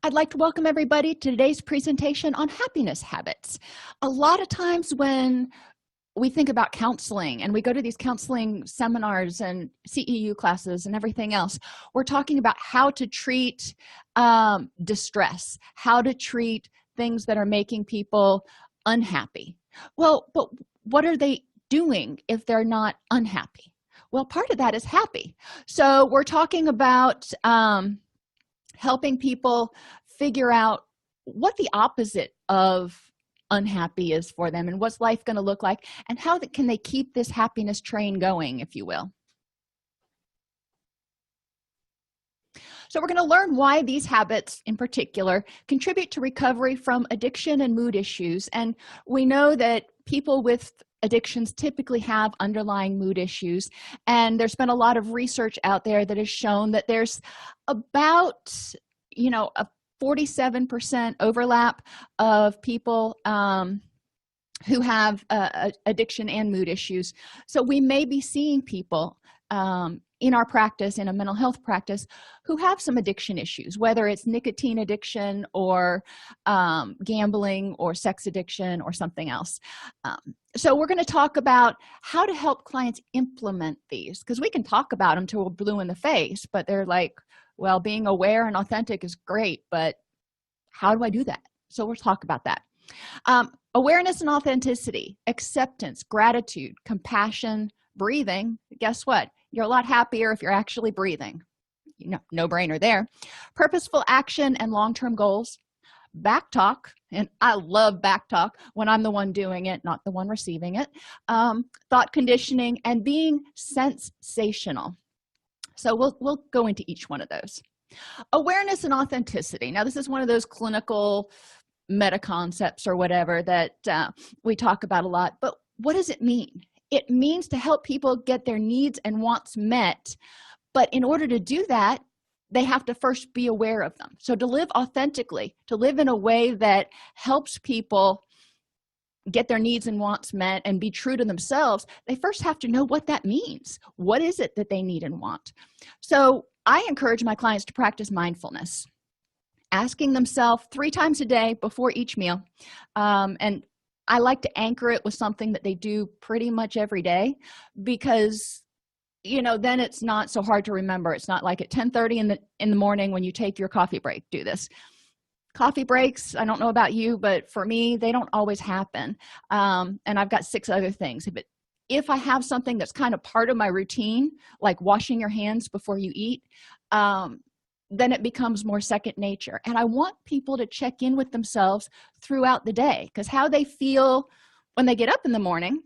I'd like to welcome everybody to today's presentation on happiness habits. A lot of times when we think about counseling and we go to these counseling seminars and CEU classes and everything else, we're talking about how to treat distress, how to treat things that are making people unhappy. Well, but what are they doing if they're not unhappy? Well, part of that is happy. So we're talking about helping people figure out what the opposite of unhappy is for them and what's life going to look like and how can they keep this happiness train going, if you will. So we're going to learn why these habits in particular contribute to recovery from addiction and mood issues. And we know that people with addictions typically have underlying mood issues, and there's been a lot of research out there that has shown that there's about a 47% overlap of people who have addiction and mood issues. So we may be seeing people in our practice, in a mental health practice, who have some addiction issues, whether it's nicotine addiction or gambling or sex addiction or something else. So we're going to talk about how to help clients implement these, because we can talk about them till we're blue in the face, but they're like, well, being aware and authentic is great, but how do I do that? So we'll talk about that. Awareness and authenticity, acceptance, gratitude, compassion, breathing. Guess what? You're a lot happier if you're actually breathing. No brainer there. Purposeful action and long-term goals. Back talk, and I love back talk when I'm the one doing it, not the one receiving it. Thought conditioning and being sensational. So we'll go into each one of those. Awareness and authenticity. Now, this is one of those clinical meta concepts or whatever that we talk about a lot, but what does it mean? It means to help people get their needs and wants met, but in order to do that, they have to first be aware of them. So to live authentically, to live in a way that helps people get their needs and wants met and be true to themselves, they first have to know what that means. What is it that they need and want? So I encourage my clients to practice mindfulness, asking themselves 3 times a day before each meal. And I like to anchor it with something that they do pretty much every day, because then it's not so hard to remember. It's not like at 10:30 in the morning when you take your coffee break, do this. Coffee breaks, I don't know about you, but for me, they don't always happen. And I've got 6 other things. But if I have something that's kind of part of my routine, like washing your hands before you eat, then it becomes more second nature. And I want people to check in with themselves throughout the day, because how they feel when they get up in the morning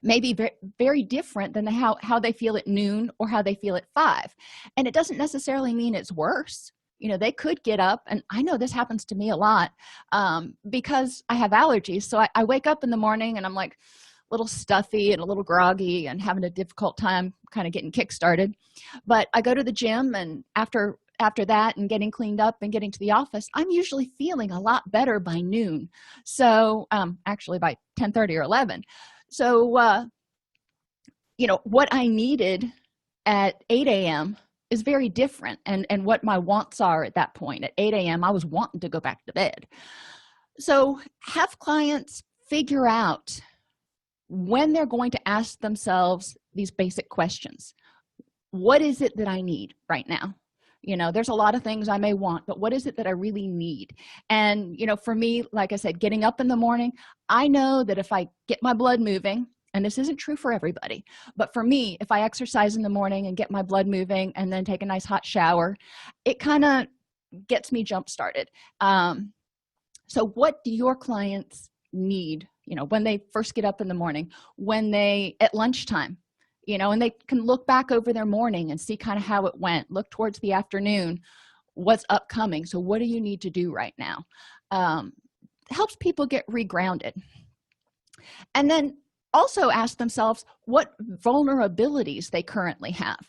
may be very, very different than how they feel at noon or how they feel at 5. And it doesn't necessarily mean it's worse. They could get up, and I know this happens to me a lot because I have allergies. So I wake up in the morning and I'm like a little stuffy and a little groggy and having a difficult time kind of getting kick-started. But I go to the gym, and after that and getting cleaned up and getting to the office, I'm usually feeling a lot better by noon. So actually by 10:30 or 11. So what I needed at 8 a.m. is very different, and what my wants are at that point. At 8 a.m. I was wanting to go back to bed. So have clients figure out when they're going to ask themselves these basic questions. What is it that I need right now? There's a lot of things I may want, but what is it that I really need? And for me, like I said, getting up in the morning, I know that if I get my blood moving, and this isn't true for everybody, but for me, if I exercise in the morning and get my blood moving and then take a nice hot shower, it kind of gets me jump started. So what do your clients need when they first get up in the morning, when they at lunchtime, and they can look back over their morning and see kind of how it went, look towards the afternoon, what's upcoming. So what do you need to do right now? Helps people get regrounded. And then also ask themselves what vulnerabilities they currently have.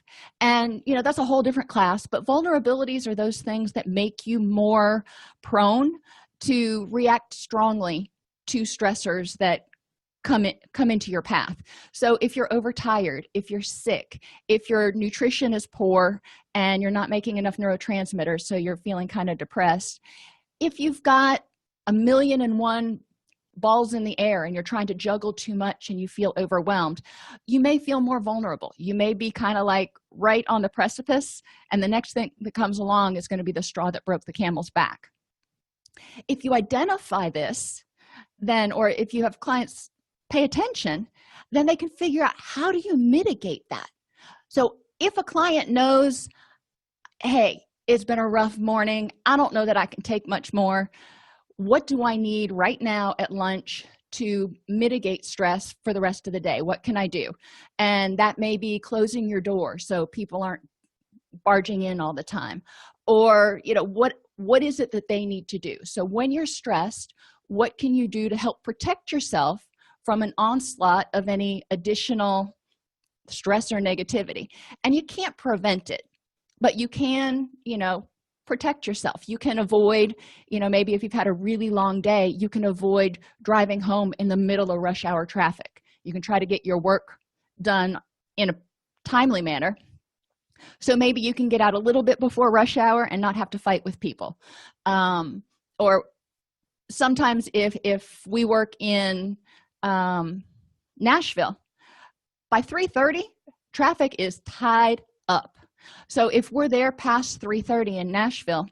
And that's a whole different class, but vulnerabilities are those things that make you more prone to react strongly to stressors that come into your path. So if you're overtired, if you're sick, if your nutrition is poor and you're not making enough neurotransmitters, so you're feeling kind of depressed, if you've got a million and one balls in the air and you're trying to juggle too much and you feel overwhelmed, you may feel more vulnerable. You may be kind of like right on the precipice, and the next thing that comes along is going to be the straw that broke the camel's back. If you identify this, then, or if you have clients pay attention, then they can figure out, how do you mitigate that? So if a client knows, hey, it's been a rough morning, I don't know that I can take much more, what do I need right now at lunch to mitigate stress for the rest of the day? What can I do? And that may be closing your door so people aren't barging in all the time, or what is it that they need to do? So when you're stressed, what can you do to help protect yourself from an onslaught of any additional stress or negativity? And you can't prevent it, but you can protect yourself. You can avoid, maybe if you've had a really long day, you can avoid driving home in the middle of rush hour traffic. You can try to get your work done in a timely manner. So maybe you can get out a little bit before rush hour and not have to fight with people. Or sometimes if we work in Nashville, by 3:30 traffic is tied up. So if we're there past 3:30 in Nashville,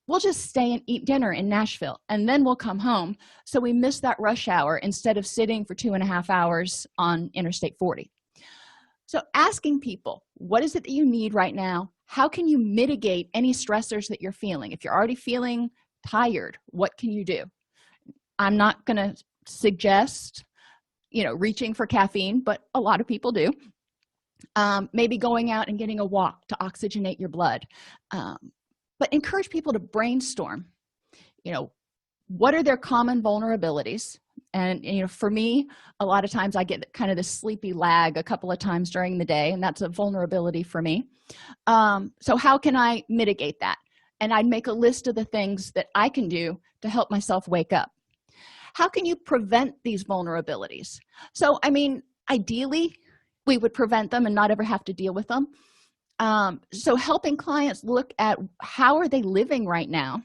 we'll just stay and eat dinner in Nashville, and then we'll come home, so we miss that rush hour instead of sitting for 2.5 hours on Interstate 40. So asking people, what is it that you need right now? How can you mitigate any stressors that you're feeling? If you're already feeling tired, what can you do? I'm not going to suggest reaching for caffeine, but a lot of people do. Maybe going out and getting a walk to oxygenate your blood. But encourage people to brainstorm, what are their common vulnerabilities? And for me, a lot of times I get kind of this sleepy lag a couple of times during the day, and that's a vulnerability for me. So how can I mitigate that? And I'd make a list of the things that I can do to help myself wake up. How can you prevent these vulnerabilities? So ideally we would prevent them and not ever have to deal with them. So helping clients look at, how are they living right now?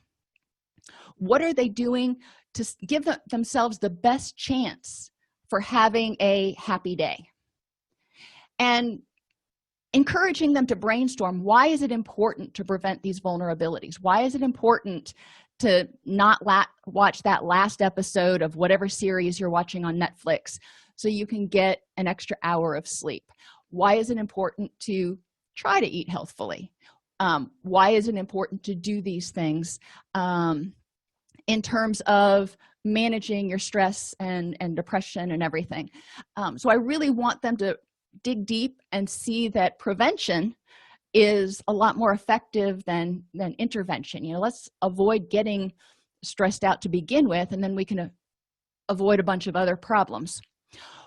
What are they doing to give themselves the best chance for having a happy day? And encouraging them to brainstorm, why is it important to prevent these vulnerabilities? Why is it important to not watch that last episode of whatever series you're watching on Netflix so you can get an extra hour of sleep? Why is it important to try to eat healthfully? Why is it important to do these things in terms of managing your stress and depression and everything? So I really want them to dig deep and see that prevention is a lot more effective than intervention. Let's avoid getting stressed out to begin with, and then we can avoid a bunch of other problems.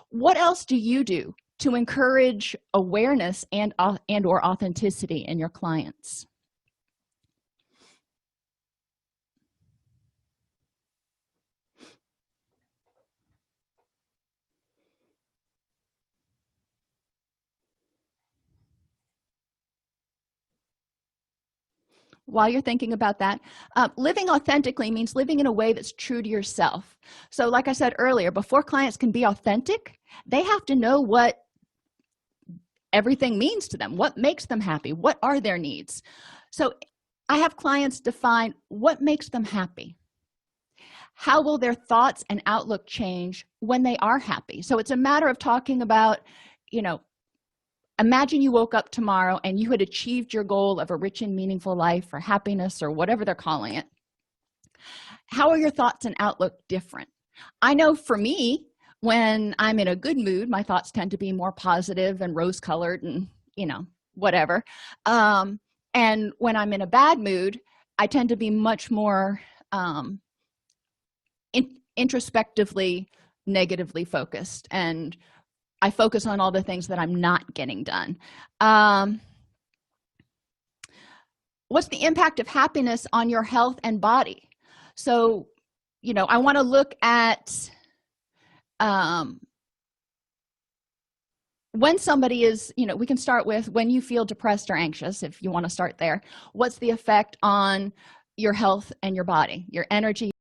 What else do you do to encourage awareness and or authenticity in your clients? While you're thinking about that, living authentically means living in a way that's true to yourself. So like I said earlier, before clients can be authentic, they have to know what everything means to them, what makes them happy, what are their needs. So I have clients define what makes them happy. How will their thoughts and outlook change when they are happy? So it's a matter of talking about, imagine you woke up tomorrow and you had achieved your goal of a rich and meaningful life, or happiness, or whatever they're calling it. How are your thoughts and outlook different? I know for me, when I'm in a good mood, my thoughts tend to be more positive and rose-colored and, whatever. And when I'm in a bad mood, I tend to be much more introspectively negatively focused, and I focus on all the things that I'm not getting done. What's the impact of happiness on your health and body? So, I want to look at when somebody is, we can start with when you feel depressed or anxious, if you want to start there. What's the effect on your health and your body, your energy,